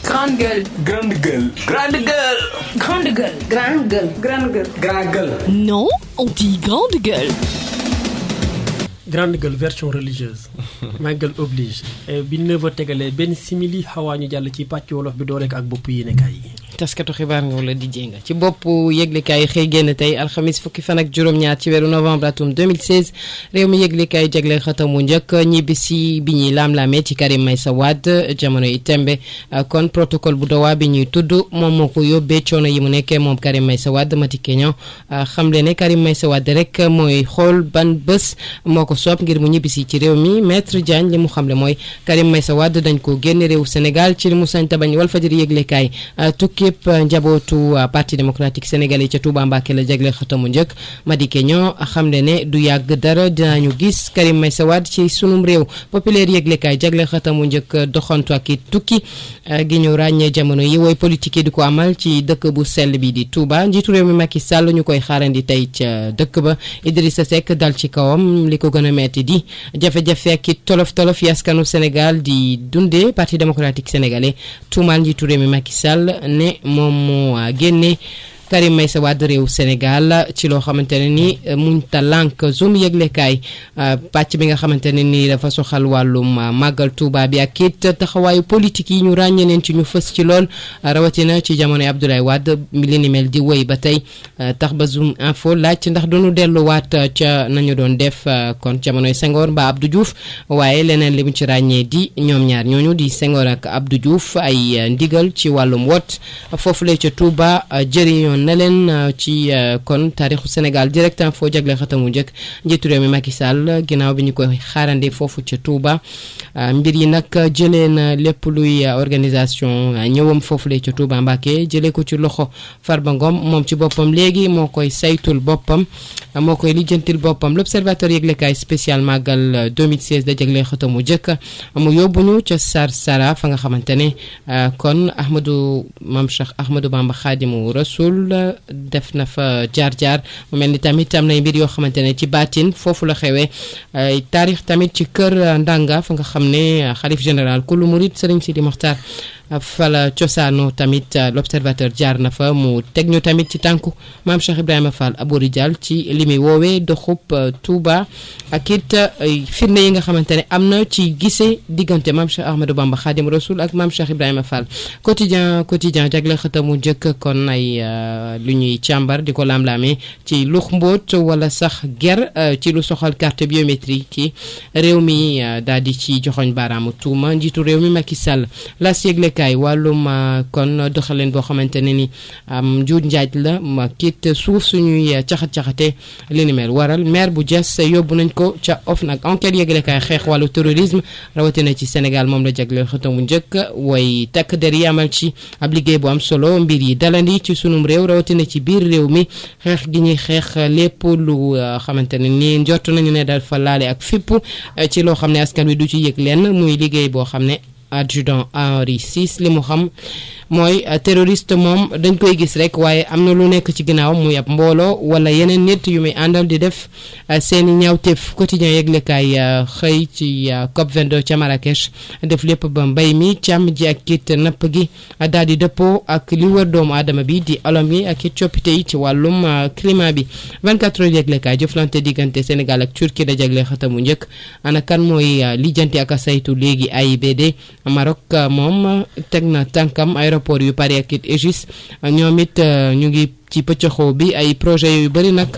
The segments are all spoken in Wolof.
Grande gueule. Grande gueule. Grande gueule. Grande gueule. Grande gueule. Grande gueule. Grande gueule. Non, on dit grande gueule. Grande gueule version religieuse. Màggal oblige. bi 9h tegalee benn simili xawaa ñu jàll ci pàcc wolof bi doole ko ak bopp yéenekaay yi. taskatu xibaar nga wala di jénga ci bopp yëglekaay xëy génn tey alxamis fukki fan ak juróom-ñaar ci weeru novembre atum 2016 réew mi yëglekaay jagleel xëtamu njëkk ñibbisi bi ñuy laam-laamee ci Karim Meïssa Wade jamono yi tembe kon protocole bu Doha bi ñuy tudd moom moo ko yóbbee coono yi mu nekkee moom Karim Meïssa Wade Mati Kenya xamle ne Karim Meïssa Wade rek mooy xool ban bés moo ko soob ngir mu ñibbisi ci réew mi Maître Diagne li mu xamle mooy Karim Meïssa Wade dañ ko génne réew Sénégal ci li mu sañ tabañ Walfadjri yëglekaay képp njabootu parti démocratique sénégalais ca Touba Mbacké la jagleel xëtamu njëkk Madické Niang xamle ne du yàgg dara dinañu gis Karim Meïssa Wade ci sunum réew populaire yëglekaay jagleel xëtamu njëkk doxantu ak i tukki gi ñu ràññee jamono yi woy politique yi di ko amal ci dëkk bu sell bi di Touba njiitu réew mi Macky Sall ñu koy xaarandi tey ca dëkk ba Idrissa Seck dal ci kawam li ko gën a metti di jafe-jafe ak i tolof-tolof yi askanu Sénégal di dundee parti démocratique sénégalais tuumaal njiitu réew mi Macky Sall ne moom moo génne Karim Meïssa Wade réew Sénégal ci loo xamante ne ni munta lànk zoom yëglekaay pàcc bi nga xamante ne ni dafa soxal wàllum màggal Touba bi ak it taxawaayu politique yi ñu ràññee leen ci ñu fës ci lool rawatina ci jamonoy Abdoulaye Wade li ni mel di wéy ba tey tax ba zoom info laaj ndax doonu delluwaat ca nañu doon def kon jamonoy Senghor mbaa Abdou Diouf waaye leneen li mu ci ràññee di ñoom ñaar ñooñu di Senghor ak Abdou Diouf ay ndigal ci wàllum wot foofu la ca Touba jëriñoon na leen ci kon taarixu Sénégal direct info jagle xatamu njëkk njiitu réew mi Macky Sall ginnaaw bi ñu koy xaarandi foofu ca Touba mbir yi nag jëlee na lépp luy organisation ñëwam foofu la ca Touba Mbacké jëlee ko ci loxo Farba Ngom moom ci boppam léegi moo koy saytul boppam moo koy lijjantil boppam l'observateur yëglekaay spécial màggal 2016 da jagle xatamu njëkk mu yóbbuñu ca Sarsara fa nga xamante ne kon Maam Cheikh Ahmadou Bamba Khadimu Rasoul def na fa jaar-jaar mu mel ni tamit am nay mbir yoo xamante ne ci baatin foofu la xewee taarix tamit ci kër Ndanga fa nga xam ne xalif général kulu murid Serigne Sidi Mokhtar fala cosaano tamit l'observateur jaar na fa mu teg ñu tamit ci tànku maam Cheikh Ibrahima Fall Abouri Dial ci li muy woowee doxub Touba ak it firnde yi nga xamante ne am na ci gisee diggante maam Cheikh Ahmadou Bamba Khadim Rasoul ak maam Cheikh Ibrahima Fall quotidien jagle xëtamu njëkk kon ay lu ñuy càmbar di ko laam-laamee ci lux mbóot wala sax ger ci lu soxal carte biométrique yi réew mi daal di ci joxoñ baaraamu tuuma njiitu réew mi Macky Sall las yëglekaay wàllum kon doxalin boo xamante ne ni njuuj njaaj la ma kit suuf suñuy caxat-caxate li ni mel waral maire bu Diass yóbbu nañ ko ca OFNAC enquête yëglekaay xeex wàllu terrorisme rawatina ci Sénégal moom la jagleel xëtamu njëkk way takk der yi amal ci ab liggéey bu am solo mbir yi dalandi ci sunum réew rawatina ci biir réew mi xeex gi ñuy xeex lépp lu xamante ne ni njort nañu ne daal fa laale ak fipp ci loo xam ne askan wi du ci yëg lenn muy liggéey boo xam ne adjudant Henri VI li mu xam mooy terroriste moom dañ koy gis rek waaye am na lu nekk ci ginnaaw muy ab mbooloo wala yeneen nit yu muy àndal di def seeni ñaawteef quotidien yëglekaay xëy ci COP 22 ca Marrakech def lépp ba mbay mi càmm ji ak kit napp gi daal di dëppoo ak li wër doomu aadama bi di olom yi ak it coppite yi ci wàllum climat bi 24 heures yëglekaay jëflante diggante Sénégal ak Turquie da jagle xatamu njëkk ana kan mooy lijjanti ak a saytu léegi AIBD Maroc moom teg na tànkam aéroport yu Paris ak it Égis ñoom it ñu ngi ci pëccëxoo bi ay projet yu bëri nag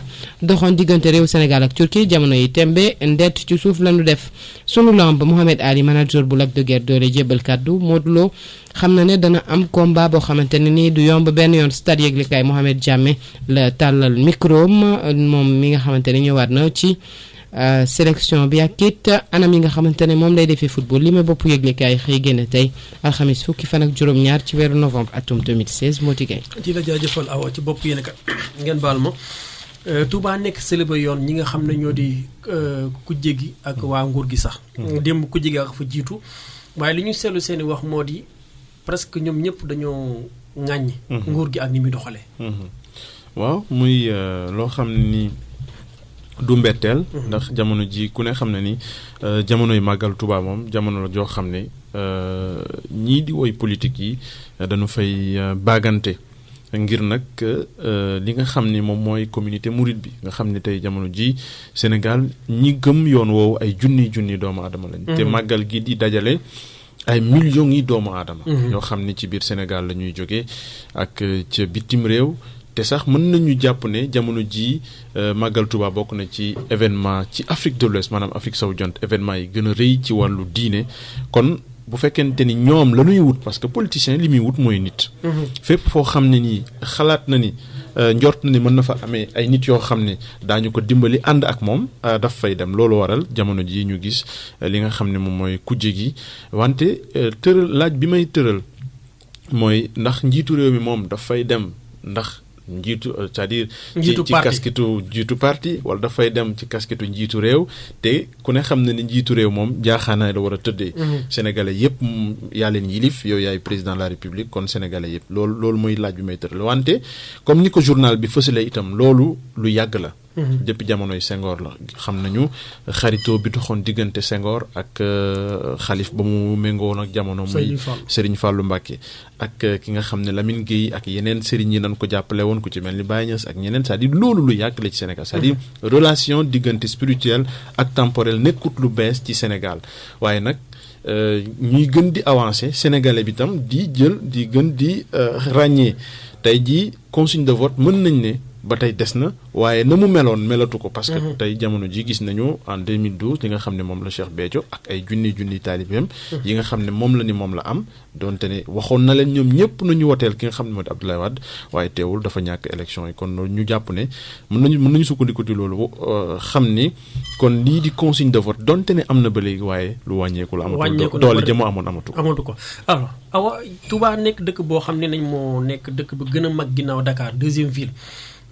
doxoon diggante réew Sénégal ak Turquie jamono yi tembe ndet ci suuf lañu def sunu lamb Mohamed Ali manager bu Lac de Guiers doole jébal kaddu Modou Lo xam na ne dana am combat boo xamante ne nii du yomb benn yoon stade yëglekaay Mohamed Diame la tàllal micro moom mi nga xamante ne ñëwaat na ci sélection bi ak it anam yi nga xamante ne moom lay defee football li ma bopp yëglekaay xëy génn tey alxamis fukki fan ak juróom-ñaar ci weeru novembre atum 2016 moo tigay di la jaajëfal awa ci bopp yéen kat ngeen baal ma Touba nekk célébé yoon ñi nga xam ne ñoo di kujje gi ak waa nguur gi sax démb kujje gi ak fa jiitu waaye li ñu seetlu seen i wax moo di presque ñoom ñëpp dañoo ŋàññ nguur gi ak ni muy doxalee waaw muy loo xam ne ni du mbetteel ndax jamono ji ku ne xam ne ni jamonoy màggal Touba moom jamono la joo xam ne ñii di woy politique yi dañu fay baagante ngir nag li nga xam ni moom mooy communauté mouride bi nga xam ne tey jamono ji Sénégal ñi gëm yoon woowu ay junni doomu aadama lañ te màggal gi di dajale ay millions yi doomu aadama yoo xam ni ci biir Sénégal la ñuy jógee ak ca bitim réew te sax mën nañu jàpp ne jamono ji màggal Touba bokk na ci événement ci Afrique de l'Ouest maanaam Afrique sowu jant événement yi gën a rëy ci wàllu diine kon bu fekkente ni ñoom la ñuy wut parce que politicien li muy wut mooy nit fépp foo xam ne nii xalaat na ni njort na ni mën na fa amee ay nit yoo xam ne daañu ko dimbali ànd ak moom daf fay dem loolu waral jamono ji ñu gis li nga xam ne moom mooy kujje gi wante tëral laaj bi may tëral mooy ndax njiitu réew mi moom daf fay dem ndax njiitu c'est-à-dire ci casquette njiitu parti wala dafay dem ci casquette njiitu réew te ku ne xam na ni njiitu réew moom jaaxaanaay la war a tëddee sénégalais yëpp yaa leen yilif yow yaay président de la république kon sénégalais yëpp loolu mooy laaj bi may tëral wante comme ni ko journal bi fësale itam loolu lu yàgg la depuis jamonoy Senghor la xam nañu xaritoo bi doxoon diggante Senghor ak xalif ba mu méngoon ak jamono muy Serigne Fallou Mbacké ak ki nga xam ne Lamine Gueye ak yeneen Serigne yi nañ ko jàppale woon ku ci mel ni Baye Niass ak ñeneen c'est-à-dire loolu lu yàgg la ci Sénégal c'est-à-dire relation diggante spirituelle ak temporelle nekkut lu bees ci Sénégal waaye nag ñuy gën di avancer sénégalais bi tam di jël di gën di ràññee tey jii consigne de vote mën nañ ne ba tey des na waaye na mu meloon melatu ko parce que tey jamono ji gis nañu en 2012 li nga xam ne moom la Cheikh Béthio ak ay junni taalibeem yi nga xam ne moom la ni moom la am donte ne waxoon na leen ñoom ñëpp nañu woteel ki nga xam ne moo di Abdoulaye Wade waaye teewul dafa ñàkk élection yi kon ñu jàpp ne mën nañu sukkandiku ci loolu xam ni kon lii di consigne de vote donte ne am na ba léegi waaye lu wàññeeku la amatul doole jëmoo amoon amatu ko alors awa Touba nekk dëkk boo xam ne nañ moo nekk dëkk bu gën a mag ginnaaw Dakar deuxième ville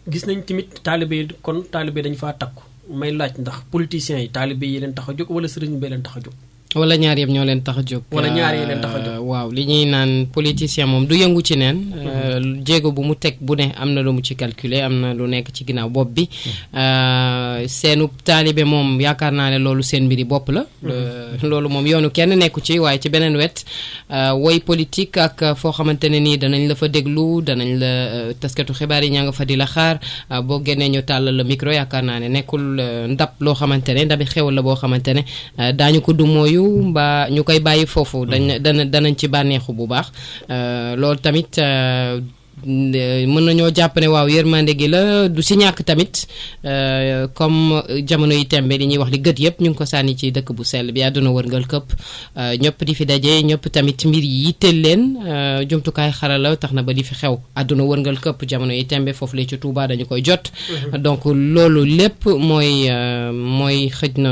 gis nañ tamit taalibe dañu faa takku may laaj ndax politiciens yi taalibe yi leen tax a jóg wala sëriñ bee leen tax a jóg. wala ñaar yëpp ñoo leen tax a jóg. wala ñaar yi leen tax a jóg. waaw li ñuy naan politicien moom du yëngu ci neen. jéego bu mu teg bu ne am na lu mu ci calculer am na lu nekk ci ginnaaw bopp bi. seenu taalibe moom yaakaar naa ne loolu seen mbiri bopp la. loolu moom yoonu kenn nekku ci waaye ci beneen wet woy politique ak foo xamante ne nii danañ la fa déglu danañ la taskatu xibaar yi ñaa nga fa di la xaar boo génnee ñu tàllal la micro yaakaar naa ne nekkul ndab loo xamante ne ndabi xewal la boo xamante ne daañu ko du mooyu mbaa ñu koy bàyyi foofu danañ ci bànneexu bu baax loolu tamit mën nañoo jàpp ne waaw yërmande gi la du si ñàkk tamit comme jamono yi tembe li ñuy wax li gët yëpp ñu ngi ko sànni ci dëkk bu sell bi àdduna wërngal këpp ñëpp di fi daje ñëpp tamit mbir yi yitteel leen jumtukaay xarala tax na ba di fi xew àdduna wërngal këpp jamono yi tembe foofu la ci Touba dañu koy jot donc loolu lépp mooy xëj na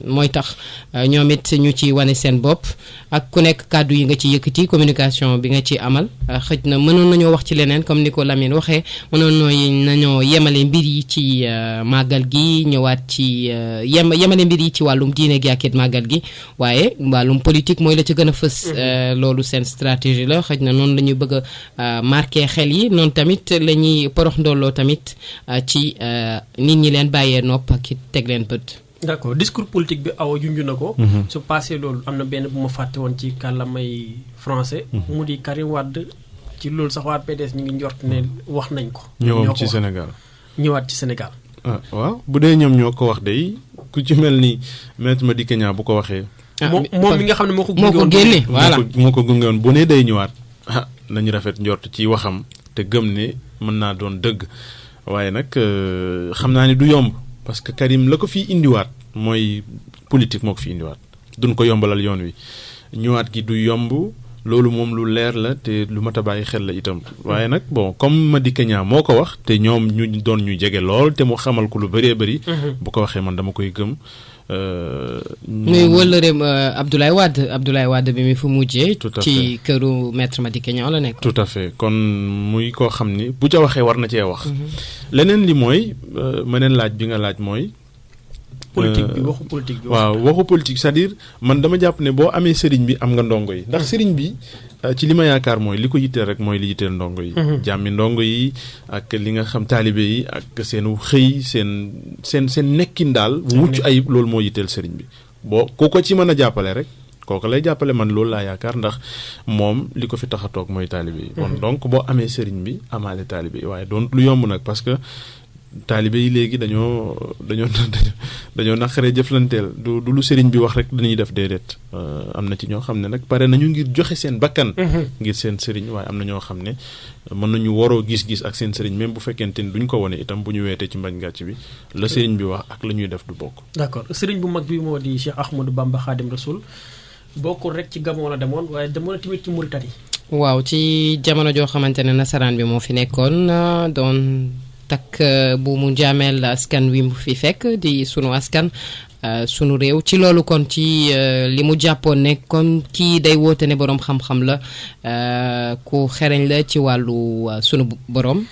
mooy tax ñoom it ñu ci wane seen bopp ak ku nekk kàddu yi nga ci yëkkati communication bi nga ci amal xëj na mënoon nañoo wax ci leneen comme ni ko Lamine waxee mënoon nañoo yemale mbir yi ci màggal gi ñëwaat ci yemale mbir yi ci wàllum diine gi ak it màggal gi waaye wàllum politique mooy la ci gën a fës loolu seen stratégie la xëj na noonu la ñuy bëgg a marqué xel yi noonu tamit la ñuy porox ndolloo tamit ci nit ñi leen bàyyee nopp ak it teg leen bët. d'accord discours politique bi awa junj na ko. su passé loolu am na benn bu ma fàtte woon ci kàllamay français. mu di Karim Wade ci loolu sax waa PDS ñu ngi njort ne wax nañ ko. ñëwaat ci Sénégal. ñëwaat ci Sénégal. ah waaw bu dee ñoom ñoo ko wax day ku ci mel ni maître Madické Niang bu ko waxee. moom mi nga xam ne moo ko génne voilà moo ko gunge woon bu ne day ñëwaat nañu rafet njort ci waxam te gëm ne mën naa doon dëgg waaye nag xam naa ni du yomb. parce que Karim la ko fii indiwaat mooy politique moo ko fi indiwaat duñ ko yombalal yoon wi ñëwaat gi du yomb loolu moom lu leer la te lu mat a bàyyi xel la itam waaye nag bon comme Madické Niang moo ko wax te ñoom ñu doon ñu jege lool te mu xamal ko lu bëree bëri. bu ko waxee man dama koy gëm. muy wëllëreem Abdoulaye Wade bi mi fu mujjee. ci këru maître Madické Niang la nekk. tout à fait kon muy koo xam ni bu ca waxee war na cee wax. leneen li mooy meneen laaj bi nga laaj mooy. politique bi waxu politique bi. waaw waxu politique c'est-à-dire man dama jàpp ne boo amee sëriñ bi am nga ndongo yi ndax sëriñ bi ci li ma yaakaar mooy li ko yitteel rek mooy li yitteel ndongo yi. jàmmi ndongo yi ak li nga xam taalibe yi ak seenu xëy seen nekkin daal bu mucc ayib loolu moo yitteel sëriñ bi boo ku ko ci mën a jàppale rek kooku lay jàppale man loolu laa yaakaar ndax moom li ko fi tax a toog mooy taalibe yi. bon donc boo amee sëriñ bi amaale taalibe yi waaye doon lu yomb nag parce que taalibe yi léegi dañoo naqaree jëflanteel du lu sëriñ bi wax rek dañuy def déedéet am na ci ñoo xam ne nag pare nañu ngir joxe seen bakkan ngir seen sëriñ waaye am na ñoo xam ne mën nañu waroo gis-gis ak seen sëriñ même bu fekkente ni duñ ko wone itam bu ñu weetee ci mbañ gàcc bi la sëriñ bi wax ak la ñuy def du bokk. d'accord sëriñ bu mag bi moo di Cheikh Ahmadou Bamba Khadim Rasoul bokkul rek ci Gabon la demoon waaye demoon na tamit ci Mauritanie. waaw ci jamono joo xamante ne nasaraan bi moo fi nekkoon doon takk bu mu jaameel askan wi mu fi fekk di sunu askan sunu réew ci loolu kon ci li mu jàppoon ne kon kii day woote ne boroom xam-xam la ku xereñ la ci wàllu sunu boroom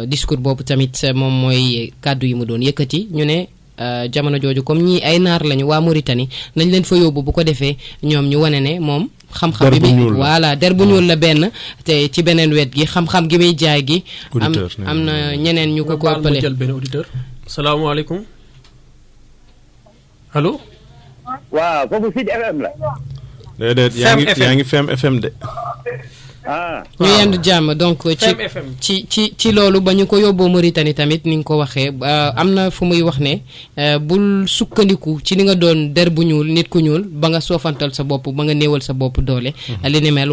discours boobu tamit moom mooy kàddu yi mu doon yëkkati ñu ne jamono jooju comme ñii ay naar lañu waa Mauritanie nañ leen fa yóbbu bu ko defee ñoom ñu wane ne moom xam-xam bi voilà der bu ñuul la benn te ci beneen wet gi xam-xam gi muy jaay gi am na ñeneen ñu ko ëppale jël benn auditeur salaamaaleykum allo waaw foofu Sud FM la déedéet yaa ngi FM FM de ñu yendu jàmm donc ci loolu ba ñu ko yóbboo Mauritanie tamit ni nga ko waxee am na fu muy wax ne bul sukkandiku ci li nga doon der bu ñuul nit ku ñuul ba nga soofantal sa bopp ba nga néewal sa bopp doole li ni mel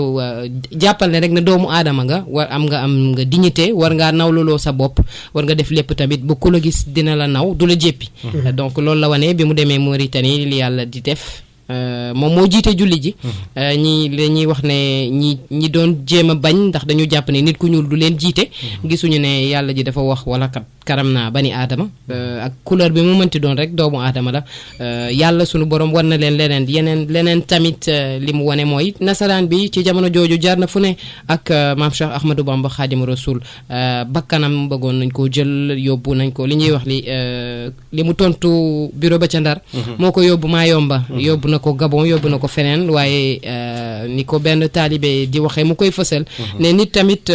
jàppal ne rek ne doomu aadama nga war am nga dignité war ngaa nawluloo sa bopp war nga def lépp tamit ba ku la gis dina la naw du la jéppi donc loolu la wane bi mu demee Mauritanie li yàlla di def moom moo jiite julli ji ñi wax ne ñi doon jéem a bañ ndax dañu jàpp ne nit ku ñuul du leen jiite gisuñu ne yàlla ji dafa wax wala karam naa bani aadama ak couleur bi mu mënti doon rek doomu aadama la yàlla sunu borom war na leen leneen tamit li mu wane mooy nasaraan bi ci jamono jooju jaar na fu ne ak maam Cheikh Ahmadou Bamba Khadim Rasoul bakkanam bëggoon nañ ko jël yóbbu nañ ko li ñuy wax li mu tontu bureau ba ca Ndar moo ko yóbbu Mayomba yóbbu na ko Gabon yóbbu na ko feneen waaye ni ko benn taalibe di waxee mu koy fësal ne nit tamit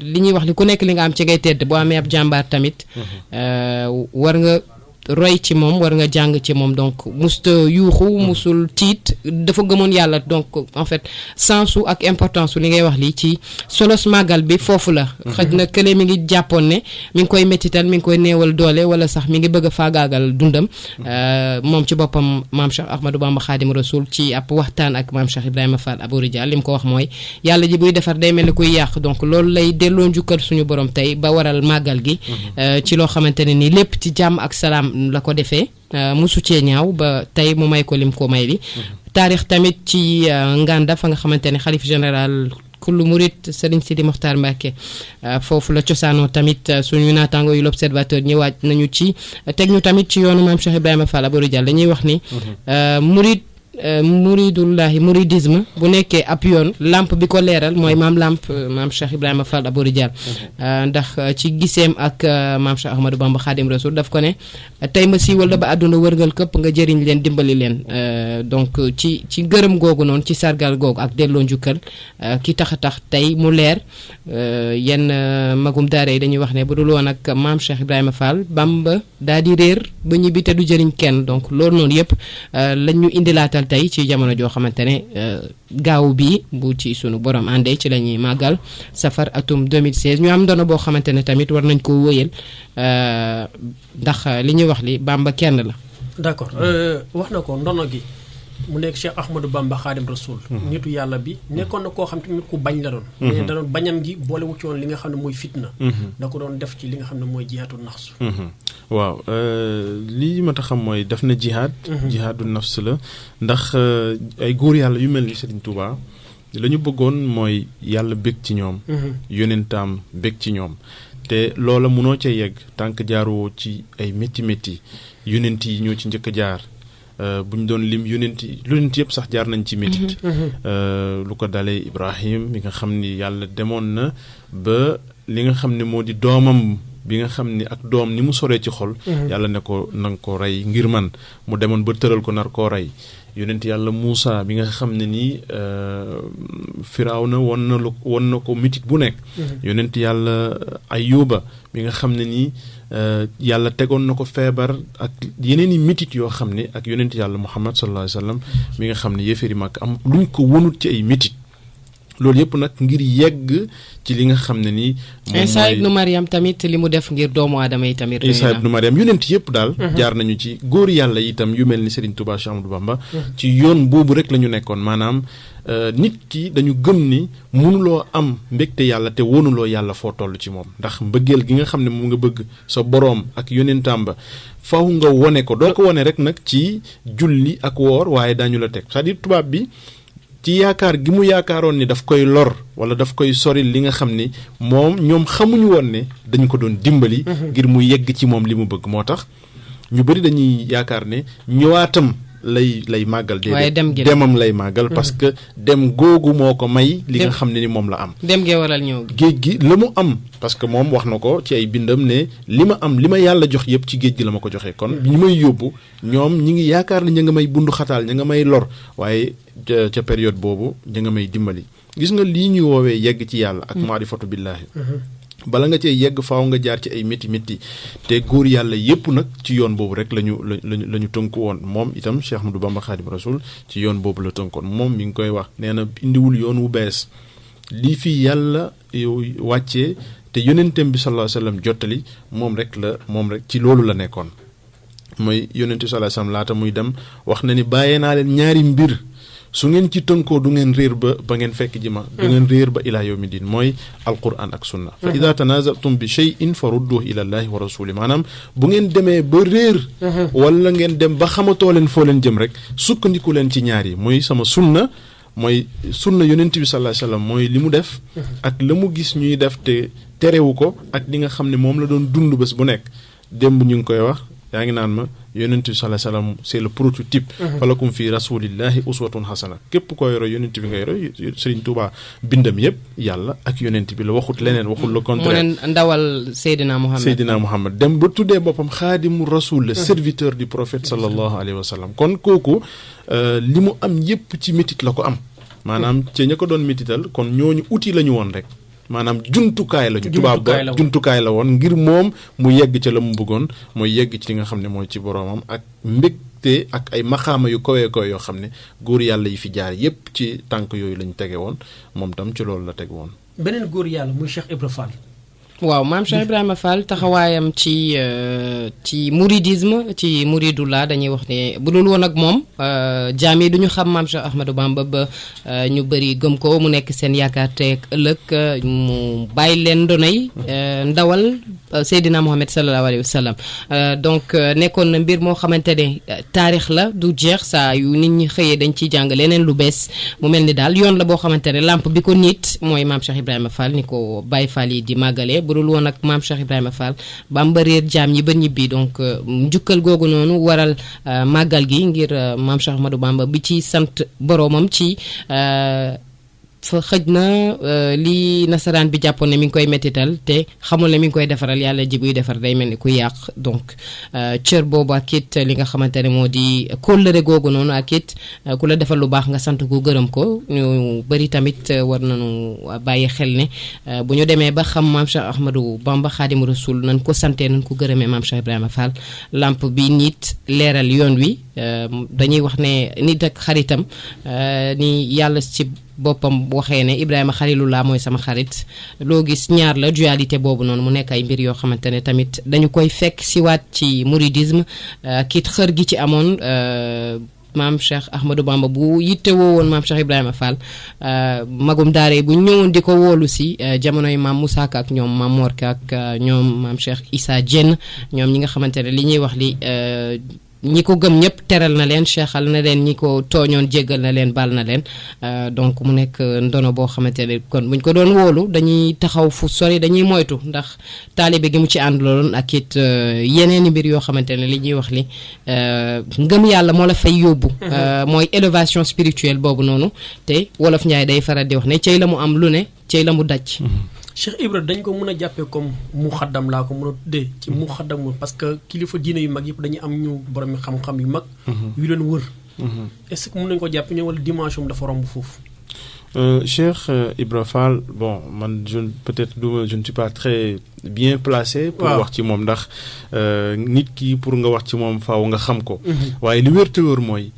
li ñuy wax li ku nekk li nga am ci ngay tedd boo amee ab jàmbaar tamit war nga roy ci moom war nga jàng ci moom donc musta yuuxu musul tiit dafa gëmoon yàlla donc en fait sensu ak importance su li ngay wax lii ci solos màggal bi foofu la xëj na kële mi ngi jàppoon ne mi ngi koy métital mi ngi koy néewal doole wala sax mi ngi bëgg a faagaagal dundam moom ci boppam maam Cheikh Ahmadou Bamba Khadim Rasoul ci ab waxtaan ak maam Cheikh Ibrahima Fall Abou Rijal li mu ko wax mooy yàlla ji buy defar day mel ni kuy yàq donc loolu lay delloo njukkal suñu borom tey ba waral màggal gi ci loo xamante ne ni lépp ci jàmm ak salaam la ko defee musu cee ñaaw ba tey mu may ko lim ko may li taarix tamit ci Nganda fa nga xamante ne xalif général kullu murit Serigne Sidi Mokhtar Mbacké foofu la cosaanoo tamit suñu naataango yu l'Observateur ñëwaat nañu ci teg ñu tamit ci yoonu maam Cheikh Ibrahima Fall Abou Rijal dañuy wax ni muridisme bu nekkee ab yoon lampe bi ko leeral mooy maam Cheikh Ibrahima Fall Abou Rijal ndax ci giseem ak maam Cheikh Ahmadou Bamba Khadim Rasoul daf ko ne tey ma siiwal la ba àdduna wërngal këpp nga jëriñ leen dimbali leen donc ci gërëm googu noonu ci sargal googu ak delloo njukkal ki tax tey mu leer yenn magum daara yi dañuy wax ne bu dul woon ak maam Cheikh Ibrahima Fall Bamba daa di réer ba ñibbi te du jëriñ kenn donc loolu noonu yëpp lañ ñu indilaatal tey ci jamono joo xamante ne gaaw bi bu ci sunu borom àndee ci la ñuy màggal safar atum 2016 ñu am ndono boo xamante ne tamit war nañ ko wëyal ndax li ñuy wax li Bamba kenn la. d'accord wax na ko ndono gi mu nekk Cheikh Ahmadou Bamba Khadim Rasoul nitu yàlla bi nekkoon na koo xam te nit ku bañ la doon mais da doon bañam gi boole wu ci woon li nga xam ne mooy fitna da ko doon def ci li nga xam ne mooy jihaadu nafs waaw lii ma tax xam mooy def na jihaadu nafs la ndax ay góor yàlla yu mel ni Serigne Touba la ñu bëggoon mooy yàlla bég ci ñoom yonentaam bég ci ñoom te loola munoo ca yegg tànk jaaroo ci ay métti yonent yi ñoo ci njëkk a jaar bu ñu doon lim yonent yëpp sax jaar nañ ci métit lu ko dalee Ibrahim mi nga xam ni yàlla demoon na ba li nga xam ne moo di doomam bi nga xam ni ak doom ni mu soree ci xol yàlla ne ko nanga ko rey ngir man mu demoon ba tëral ko nar koo rey yonent yàlla Muusa bi nga xam ne nii Firawna won na ko mitit bu nekk yonent yàlla Ayuba bi nga xam ne nii yàlla tegoon na ko feebar ak yeneen i mitit yoo xam ne ak yonent yàlla Muhammad sallallahu alayhi wa sallam mi nga xam ne yéeféeri Màkk am luñ ko wonut ci ay mitit loolu yëpp nag ngir yegg ci li nga xam ne nii moom Isa ibnu Mariam tamit li mu def ngir doomu aadama yi tamit Isa ibnu Mariam yonent yëpp daal jaar nañu ci góor yàlla itam yu mel ni Serigne Touba Cheikh Ahmadou Bamba ci yoon boobu rek la ñu nekkoon maanaam nit ki dañu gëm ni mënuloo am mbégte yàlla te wonuloo yàlla foo toll ci moom ndax mbëggeel gi nga xam ne moom nga bëgg sa boroom ak yonentam ba faw nga wone ko doo ko wone rek nag ci julli ak woor waaye daañu la teg c'est-à-dire tubaab bi ci yaakaar gi mu yaakaaroon ni daf koy lor wala daf koy soril li nga xam ni moom ñoom xamuñu woon ne dañ ko doon dimbali ngir mu yegg ci moom li mu bëgg moo tax ñu bari dañuy yaakaar ne ñëwaatam lay màggal déedéet demam lay màggal parce que dem googu moo ko may li nga xam ne ni moom la am dem gee waral ñëw géej gi la mu am parce que moom wax na ko ci ay bindam ne li ma am li ma yàlla jox yëpp ci géej gi la ma ko joxee kon ñi may yóbbu ñoom ñi ngi yaakaar ne ña nga may bundu xataal ña nga may lor waaye ca période boobu ña nga may dimbali gis nga lii ñuy woowee yegg ci yàlla ak maarifatu billaahi bala nga cee yegg faaw nga jaar ci ay métti te góor yàlla yépp nag ci yoon boobu rek la ñu tënku woon moom itam Cheikh Ahmadou Bamba Khadim Rasoul ci yoon boobu la tënkoon moom mi ngi koy wax nee na indiwul yoon wu bees lii fii yàlla wàccee te yonenteem bi sallallahu alayhi wasallam jottali moom rek ci loolu la nekkoon mooy yonente sallallahu alayhi wasallam laata muy dem wax na ni bàyyee naa leen ñaari mbir su ngeen ci tënkoo du ngeen réer ba ngeen fekk ji ma du ngeen réer ba ilaa yawmi din mooy alquran ak sunna fa ida tanazatum bi shay'in fa rudduhu ila allahi wa rasuli maanaam bu ngeen demee ba réer wala ngeen dem ba xamatoo leen foo leen jëm rek sukkandiku leen ci ñaar yi mooy sama sunna mooy sunna yonent bi sallallahu alayhi wasallam mooy li mu def ak la mu gis ñuy def te terewu ko ak li nga xam ne moom la doon dund bés bu nekk démb ñu ngi koy wax yaa ngi naan ma yonent bi sallallahu alayhi wasallam c'est le prototype falakum fi rasulillahi uswatun hasana képp koy roy yonent bi ngay roy Serigne Touba bindam yëpp yàlla ak yonent bi la waxut leneen waxul le contraire mu ne ndawal Seydina Muhammad dem ba tuddee boppam xaadimu rasul le serviteur du prophète sallallahu alayhi wasallam kon kooku li mu am yëpp ci métit la ko am maanaam ci ña ko doon métital kon ñooñu outil la ñu woon rek maanaam jumtukaay lañu tubaab ba jumtukaay la woon ngir moom mu yegg ca la mu bëggoon mooy yegg ci li nga xam ne mooy ci boroomam ak mbégte ak ay maxaama yu kowee koy yoo xam ne góor yàlla yi fi jaar yépp ci tànk yooyu lañ tege woon moom tam ci loolu la teg woon beneen góor yàlla muy Cheikh Ibra Fall waaw maam Cheikh Ibrahima Fall taxawaayam ci mouridisme ci mouridullah dañuy wax ne bu dul woon ak moom jaam yi du ñu xam maam Cheikh Ahmadou Bamba ba ñu bëri gëm ko mu nekk seen yaakaar teeg ëllëg mu bàyyi leen ndonay ndawal Seydina Mohamed sallallahu alayhi wa sallam donc nekkoon na mbir moo xamante ne taarix la du jeex saa yu nit ñi xëyee dañ ciy jàng leneen lu bees mu mel ni daal yoon la boo xamante ne lamp bi ko nit mooy maam Cheikh Ibrahima Fall ni ko Baye Fall yi di màggalee bu dul woon ak maam Cheikh Ibrahima Fall Bamba réer jaam ñi ba ñibbi donc njukkal googu noonu waral màggal gi ngir maam Cheikh Ahmadou Bamba bi ci sant boroomam ci fa xëj na li nasaraan bi jàppoon ne mi ngi koy mettital te xamul ne mi ngi koy defaral yàlla ji buy defar day mel ni ku yàq donc cër boobu ak it li nga xamante ne moo di kóllëre googu noonu ak it ku la defal lu baax nga sant ko gërëm ko ñu bëri tamit war nañu bàyyi xel ne bu ñu demee ba xam maam Cheikh Ahmadou Bamba Xaadimu Rasuul nañ ko santee nañ ko gërëmee maam Cheikh Ibrahima Fall lamp bi nit leeral yoon wi dañuy wax ne nit ak xaritam ni yàlla ci boppam waxee ne Ibrahima Xalilullah mooy sama xarit loo gis ñaar la dualité boobu noonu mu nekk ay mbir yoo xamante ne tamit dañu koy fekk siwaat ci mouridisme kiit xër gi ci amoon maam Cheikh Ahmadou Bamba bu yitte woo woon maam Cheikh Ibrahima Fall magum daare bu ñëwoon di ko woolu si jamonoy maam Moussa Ka ak ñoom maam Mor Ka ak ñoom maam Cheikh Issa Diène ñoom ñi nga xamante ne li ñuy wax li ñi ko gëm ñëpp teral na leen cheikhal na leen ñi ko tooñoon jéggal na leen baal na leen donc mu nekk ndono boo xamante ne kon buñ ko doon wóolu dañuy taxaw fu sori dañuy moytu ndax taalibe gi mu ci àndaloon ak it yeneeni mbir yoo xamante ne li ñuy wax li ngëm yàlla moo la fay yóbbu mooy élévation spirituelle boobu noonu te wolof Njaay day faral di wax ne cey la mu am lu ne cey la mu daj Cheikh Ibra dañ ko mën a jàppee comme mu xaddam laa ko mën a tuddee ci mu xaddam parce que kilifa diine yu mag yëpp dañuy am ñu borom xam-xam yu mag. yu leen wër. est-ce que mën nañu ko jàppee ñëw wala dimension bi dafa romb foofu. Cheikh Ibra Fall bon man peut-être je ne suis pas très bien placé. pour wax ci moom ndax nit ki pour nga wax ci moom faaw nga xam ko. waaye li wér te wóor mooy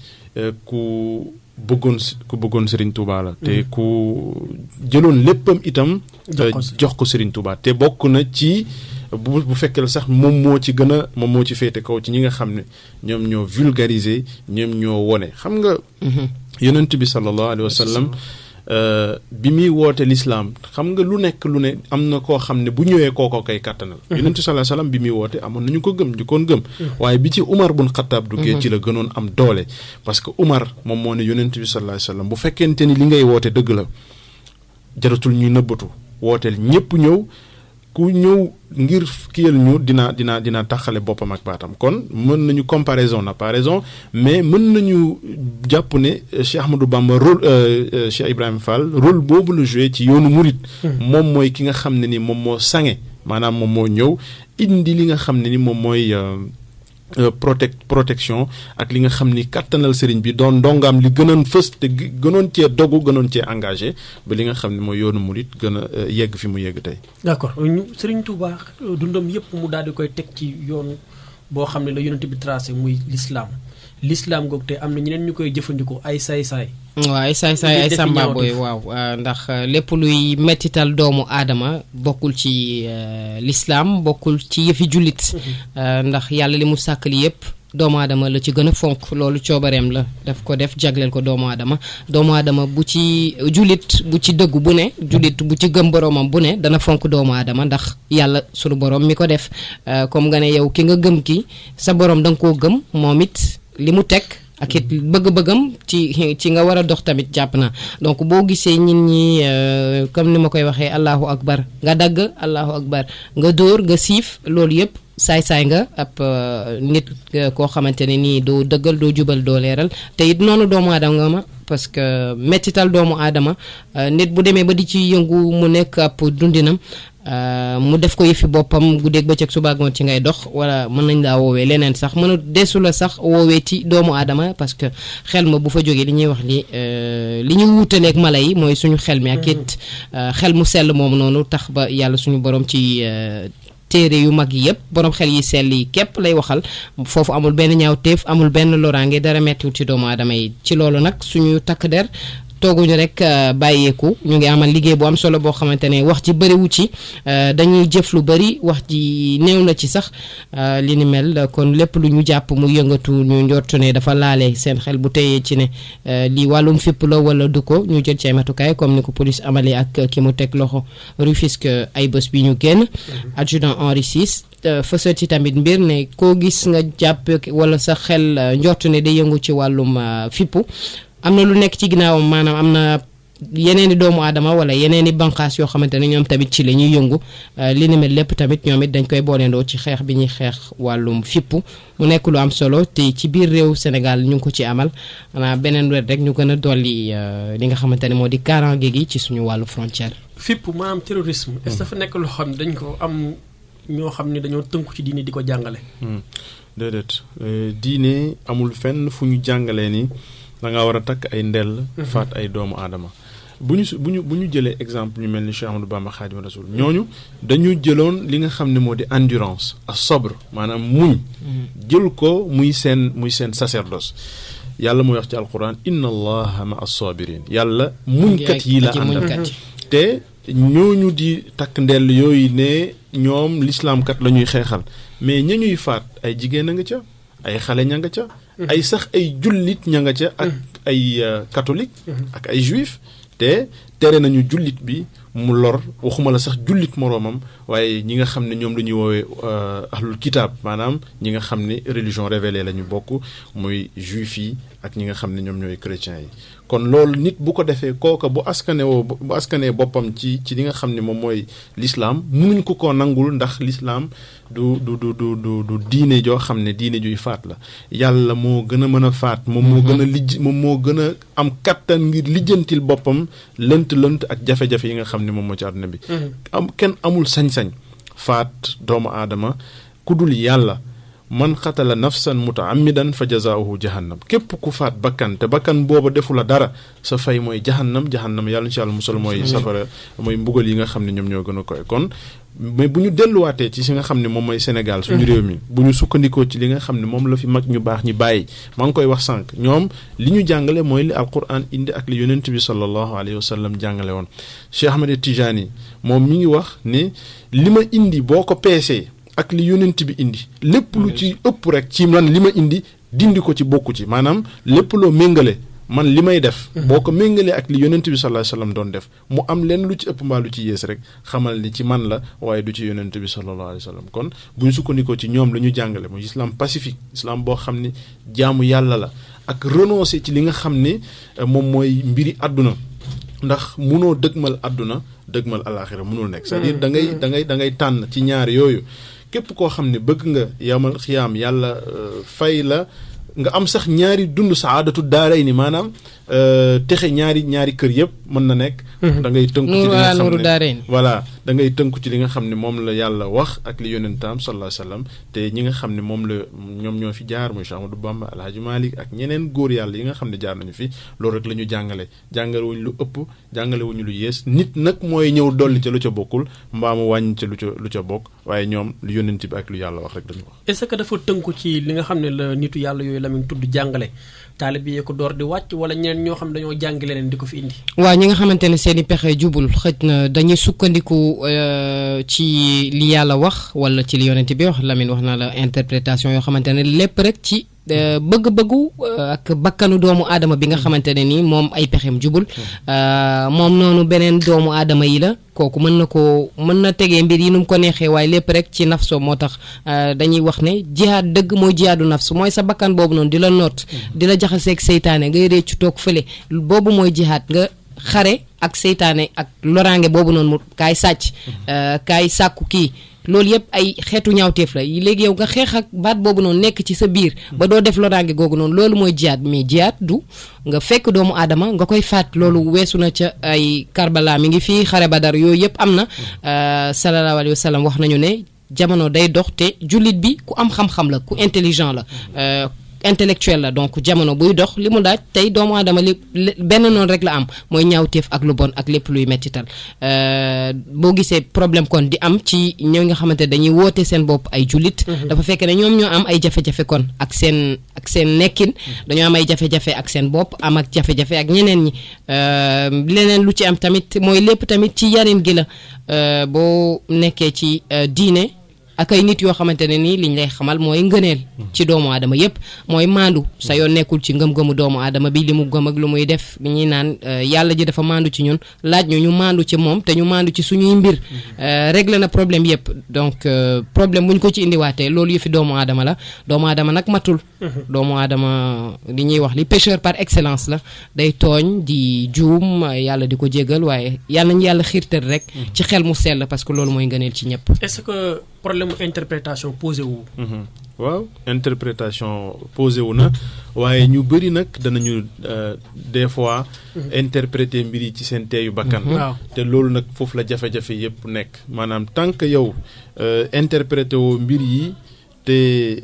ku bëggoon Serigne Touba la. te ku jëloon léppam itam. jox ko Serigne Touba te bokk na ci bu fekkee sax moom moo ci féete kaw ci ñi nga xam ne ñoom ñoo vulgariser ñoom ñoo wone xam nga. yonent bi sallallahu alayhi wa sallam. bi muy woote l'islam xam nga lu ne am na koo xam ne bu ñëwee kookoo koy kàttanal. yonent sallallahu alayhi wasallam bi muy woote amoon nañu ko gëm jikoon gëm. waaye bi ci Umar bun Xattaab duggee ci la gënoon am doole. parce que Umar moom moo ne yonent bi sallallahu alayhi wasallam bu fekkente ni li ngay woote dëgg la jaratul ñuy nëbbatu wooteel ñëpp ñëw ku ñëw ngir kiyal ñu dina taxale boppam ak baatam kon mën nañu comparaison n'a pas raison mais mën nañu jàpp ne Cheikh Ahmadou Bamba rôle Cheikh Ibrahima Fall rôle boobu la joué ci yoonu murit moom mooy ki nga xam ne ni moom moo sange maanaam moom moo ñëw indi li nga xam ne ni moom mooy protection ak li nga xam ni kattanal sëriñ bi doon ndongaam li gënoon fës te gënoon cee dogu gënoon cee engagé ba li nga xam ne mooy yoonu murit gën a yegg fi mu yegg tey. d'accord ñu Sëriñ Tuubaa dundam yépp mu daal di koy teg ci yoon boo xam ne la yonent bi tracé muy l'islam googu te am na ñeneen ñu koy jëfandikoo ay saay-saay. waaw ay saay-saay ay samba booy waaw ndax lépp luy mettital doomu aadama bokkul ci l'islam bokkul ci yëfi jullit ndax yàlla li mu sàkkali yëpp doomu aadama la ci gën a fonk loolu coobareem la daf ko def jagleel ko doomu aadama bu ci jullit bu ci dëggu bu ne jullit bu ci gëm boroomam bu ne dana fonk doomu aadama ndax yàlla sunu boroom mi ko def comme nga ne yow ki nga gëm ki sa boroom da nga koo gëm moom it li mu teg ak it bëgg-bëggam ci nga war a dox tamit jàpp naa donc boo gisee ñin ñi comme ni ma koy waxee allahu akbar nga dagg allahu akbar nga dóor nga siif loolu yëpp saay-saay nga ab nit koo xamante ne nii doo dëggal doo jubal doo leeral te it noonu doomu aadama nga ma parce que mettital doomu aadama nit bu demee ba di ci yëngu mu nekk ab dundinam mu def ko yëfi boppam guddeeg bëccëg suba ngoon ci ngay dox wala mën nañ laa woowee leneen sax mën a desu la sax woowee ci doomu aadama parce que xel ma bu fa jógee li ñuy wax li ñu wuutaleeg mala yi mooy suñu xel mi ak it xel mu sell moom noonu tax ba yàlla suñu borom ci téere yu mag yi yëpp borom xel yi sell yi képp lay waxal foofu amul benn ñaawteef amul benn loraange dara mettiwul ci doomu aadama yi ci loolu nag suñu takk der tooguñu rek bàyyeeku ñu ngi amal liggéey bu am solo boo xamante ne wax ji bëriwu ci dañuy jëf lu bëri wax ji néew na ci sax li ni mel kon lépp lu ñu jàpp mu yëngatu ñu njortu ne dafa laale seen xel bu teyee ci ne lii wàllum fipp la wala du ko ñu jël ci ay matukaay comme ni ko police amalee ak ki mu teg loxo Rufisque ay bés bi ñu génn adjudant Henri Ciss fësal ci tamit mbir ne koo gis nga jàpp wala sa xel njortu ne day yëngu ci wàllum fippu am na lu nekk ci ginnaawam maanaam am na yeneen i doomu aadama wala yeneen i banqaas yoo xamante ne ñoom tamit ci la ñuy yëngu li ni mel lépp tamit ñoom it dañ koy booleendoo ci xeex bi ñuy xeex wàllum fippu mu nekk lu am solo te ci biir réew Sénégal ñu ngi ko ci amal xanaa beneen wet rek ñu gën a dolli li nga xamante ne moo di kaaraange gi ci suñu wàllu frontière. fippu maanaam terrorisme. est-ce que dafa nekk loo xam ne dañ ko am ñoo xam ne dañoo tënku ci diine di ko jàngale. déedéet diine amul fenn fu ñu jàngalee ni. da nga war a takk ay ndell faat ay doomu aadama bu ñu jëlee exemple ñu mel ni Cheikh Ahmadou Bamba Xaadimu Rasuul ñooñu dañu jëloon li nga xam ne moo di endurance ak sobre maanaam muñ jël ko muy seen sacerdoce yàlla mooy wax ci alquran inna allaha ma as-sabirin yàlla muñkat yi la àndal te ñooñu di takk ndell yooyu ne ñoom lislaamkat la ñuy xeexal mais ña ñuy faat ay jigéen a nga ca ay xale ña nga ca ay sax ay jullit ña nga ca ak ay catholique ak ay juif te tere nañu jullit bi mu lor waxuma la sax jullit moroomam waaye ñi nga xam ne ñoom la ñuy woowee ahlul kitaab maanaam ñi nga xam ne religion révélée la ñu bokk muy juif yi ak ñi nga xam ne ñoom ñooy chrétiens yi kon loolu nit bu ko defee kooka bu askanee boppam ci li nga xam ne moom mooy l'islam mënuñ ko nangul ndax l'islam du diine joo xam ne diine juy faat la yàlla moo gën a mën a faat moom moo gën a am kattan ngir lijjantil boppam lënt ak jafe-jafe yi nga xam ne ne moom moo ci àdduna bi kenn amul sañ-sañ faat doomu aadama ku dul yàlla man xatala nafsan mutaamidan fa jazaauhu jahannam képp ku faat bakkan te bakkan booba defu la dara sa fay mooy jahannam yàlla insha Allah musal mooy safara mooy mbugal yi nga xam ne ñoom ñoo gën a koy kon mais bu ñu delluwaatee ci si nga xam ne moom mooy Sénégal suñu réew mi bu ñu sukkandikoo ci li nga xam ne moom la fi mag ñu baax ñi bàyyi maa ngi koy wax sànq ñoom li ñu jàngale mooy li alquran indi ak li yonent bi sallallahu alayhi wa sallam jàngale woon Cheikh Ahmed Tijani moom mi ngi wax ne li ma indi boo ko peesee ak li yonent bi indi lépp lu ci ëpp rek ci man li ma indi dindi ko ci bokku ci maanaam lépp loo méngale man li may def boo ko méngalee ak li yonent bi sallallahu alayhi wasallam doon def mu am leen lu ci ëpp mbaa lu ci yées rek xamal ni ci man la waaye du ci yonent bi sallallahu alayhi wasallam kon bu ñu sukkandikoo ci ñoom la ñu jàngale mooy islam pacifique islam boo xam ni jaamu yàlla la ak renoncer ci li nga xam ni moom mooy mbiri àdduna ndax munoo dëgmal àdduna dëgmal alaxira munul nekk c'est-à-dire da ngay tànn ci ñaar yooyu képp koo xam ne bëgg nga yamal xiyaam yàlla fay la nga am sax ñaari dund saadatu daaray ni maanaam texe ñaari kër yëpp mën na nekk da ngay tënku ci li nga xam ne voilà da ngay tënku ci li nga xam ne moom la yàlla wax ak li yonentam sallallahu alayhi wasallam te ñi nga xam ne moom la ñoom ñoo fi jaar muy Cheikh Ahmadou Bamba Alhaji Malick ak ñeneen góor yàlla yi nga xam ne jaar nañu fi loolu rek la ñu jàngale wuñ lu ëpp jàngale wuñu lu yées nit nag mooy ñëw dolli ca lu ca bokkul mbaa mu wàññi ca lu ca bokk waaye ñoom lu yonent bi ak lu yàlla wax rek dañu wax. est-ce que dafa tënku ci li nga xam ne la nitu yàlla yooyu la muy tudd jàngale taalibe yi ko door di wàcc wala ñeneen ñoo xam dañoo jàngale leen di ko fi indi. waaw ñi nga xamante ne seen i pexe jubul xëj na dañuy sukkandiku ci li yàlla wax wala ci li yonent bi wax Lamine wax na la interprétation yoo xamante ne lépp rek ci bëgg-bëggu ak bakkanu doomu aadama bi nga xamante ne nii moom ay pexem jubul moom noonu beneen doomu aadama yi la kooku mën na tegee mbir yi nu mu ko neexee waaye lépp rek ci nafso moo tax dañuy wax ne jihaad dëgg mooy jihaadu nafsu mooy sa bakkan boobu noonu di la noot di la jaxaseeg seytaane ngay réccu toog fële boobu mooy jihaad nga xare ak seytaane ak loraange boobu noonu mu kaay sàcc kaay sàkku kii loolu yëpp ay xeetu ñaawteef la léegi yow nga xeex ak baat boobu noonu nekk ci sa biir ba doo def loraange googu noonu loolu mooy jihaad mais jihaad du nga fekk doomu aadama nga koy faat loolu weesu na ca ay Karbala mi ngi fii xare Badar yooyu yëpp am na sallallahu alayhi wa sallam wax nañu ne jamono day dox te jullit bi ku am xam-xam la ku intelligent la intellectuel la donc jamono buy dox li mu daaj tey doomu aadama li benn noonu rek la am mooy ñaawteef ak lu bon ak lépp luy mettital boo gisee problème kon di am ci ñoo nga xamante dañuy woote seen bopp ay jullit dafa fekk ne ñoom ñoo am ay jafe-jafe kon ak seen nekkin dañoo am ay jafe-jafe ak seen bopp am ak jafe-jafe ak ñeneen ñi leneen lu ci am tamit mooy lépp tamit ci yarin gi la boo nekkee ci diine ak ay nit yoo xamante ne nii liñ lay xamal mooy ngëneel ci doomu aadama yépp mooy maandu sa yoon nekkul ci ngëm-ngëmu doomu aadama bi li mu gëm ak lu muy def li ñuy naan yàlla ji dafa maandu ci ñun laaj ñu maandu ci moom te ñu maandu ci suñuy mbir réglé na problème yépp donc problème bu ñu ko ci indiwaatee loolu yëfi doomu aadama la doomu aadama nag matul doomu aadama li ñuy wax li pécheur par excellence la day tooñ di juum yàlla di ko jégal waaye yàlla nañu yàlla xiirtal rek ci xel mu sell parce que loolu mooy ngëneel ci ñëpp. Est-ce que problème interprétation posé wu. waaw interprétation posé wu na waaye ñu bëri nag danañu des fois interpréter mbir yi ci seen teeyu bakkan. te loolu nag foofu la jafe-jafe yëpp nekk maanaam tant que yow interprété woo mbir yi te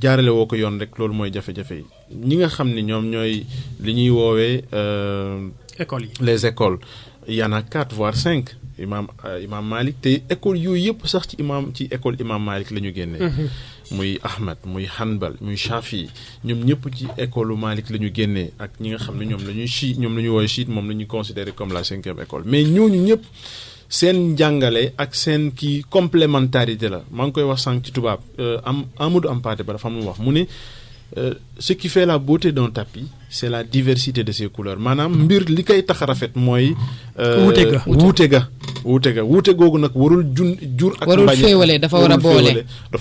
jaarale woo ko yoon rek loolu mooy jafe-jafe yi ñi nga xam ni ñoom ñooy li ñuy woowee. écoles yi les écoles il y en a 4 voire 5. imam Malik te école yooyu yëpp sax ci école imam Malik la ñu génnee muy Ahmad muy Hanbal muy Shafi ñoom ñëpp ci école Malik la ñu génnee ak ñi nga xam ne ñoom la ñuy woowee chiite moom la ñuy considérer comme la 5e école mais ñooñu ñëpp seen njàngale ak seen kii complémentarité la maa ngi koy wax sànq ci tubaab Amadou Hampâté Bâ dafa am lu mu wax mu ne ce qui fait la beauté d'un tapis c'est la diversité de ses couleurs maanaam mbir li koy tax a rafet mooy. wuute googu nag warul jur ak. warul féewale dafa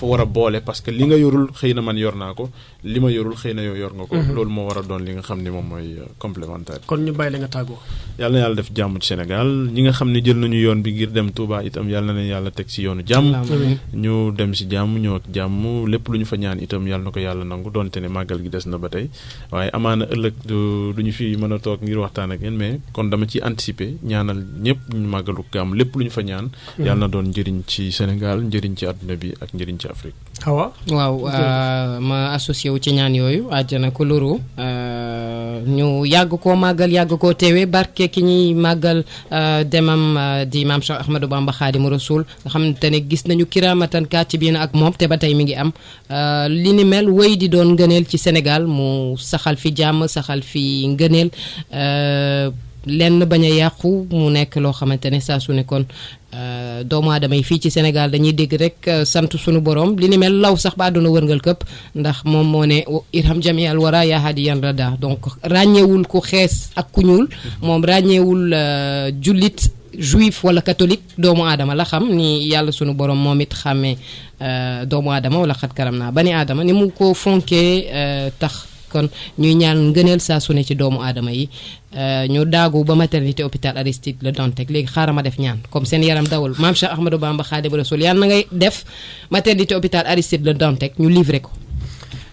war a boole. parce que li nga yorul xëy na man yor naa ko li ma yorul xëy na yow yor nga ko. loolu moo war a doon li nga xam ne moom mooy complémentaire. kon ñu bàyyi la nga tàggoo. yàlla na yàlla def jàmm ci Sénégal ñi nga xam ne jël nañu yoon bi ngir dem Touba itam yàlla na leen yàlla teg ci yoonu jàmm. ñu dem si jàmm ñëw ak jàmm lépp lu ñu fa ñaan itam yàlla na ko yàlla nangu donte ne màggal gi des na ba tey waaye amaana ëllëg du ñu fi mën a toog ngir waxtaan ak yéen mais kon dama ci anticiper ñaanal ñëpp ñu màggalu Gàmmu lépp lu ñu fa ñaan. yàlla na doon njëriñ ci Sénégal njëriñ ci àdduna bi ak njëriñ ci Afrique. waaw ma associé wu ci ñaan yooyu àjjana ko loro ñu yàgg koo màggal yàgg koo teewee barke ki ñuy màggal demam di maam Cheikh Ahmadou Bamba Xaadimu Rasuul nga xamante ne gis nañu kiraamatan kaatibiina ak moom te ba tey mi ngi am li ni mel wéy di doon ngëneel ci Sénégal mu saxal fi jàmm saxal fi ngëneel lenn bañ a yàqu mu nekk loo xamante ne saa su ne kon doomu aadama yi fii ci Sénégal dañuy dégg rek sant sunu borom li ni mel law sax ba àdduna wërngal këpp ndax moom moo ne irham jami al wara yaa hadiyan rada donc ràññeewul ku xees ak ku ñuul moom ràññeewul jullit juif wala catholique doomu aadama la xam ni yàlla sunu borom moom it xàmmee doomu aadama wala xat karam naa bani aadama ni mu ko fonkee tax kon ñuy ñaan ngëneel saa su ne ci doomu aadama yi ñu daagu ba maternité hôpital Aristide Le Dantec léegi xaaral ma def ñaan comme seen yaram dawul maam Cheikh Ahmadou Bamba Xaadimu Rasuul yàlla na ngay def maternité hôpital Aristide Le Dantec ñu livré ko.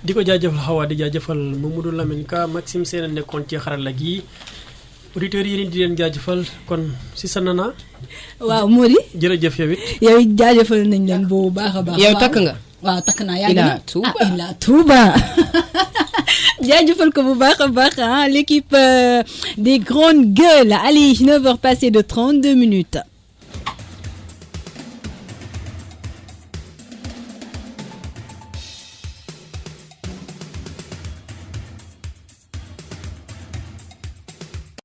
di ko jaajëfal Hawa di jaajëfal Mamadou Lamine Ka Maxime Sène nekkoon ci xarala gi auditeurs yi di leen jaajëfal kon si sa nana. waaw Mody. jërëjëf yow it. yow it jaajëfal nañ leen bu baax a baax. yow takk nga. waaw takk naa yaa ngi Ila Touba jaajëfal ko bu baax a baax l'équipe des grandes gueules allez 9h passées de 32 minutes.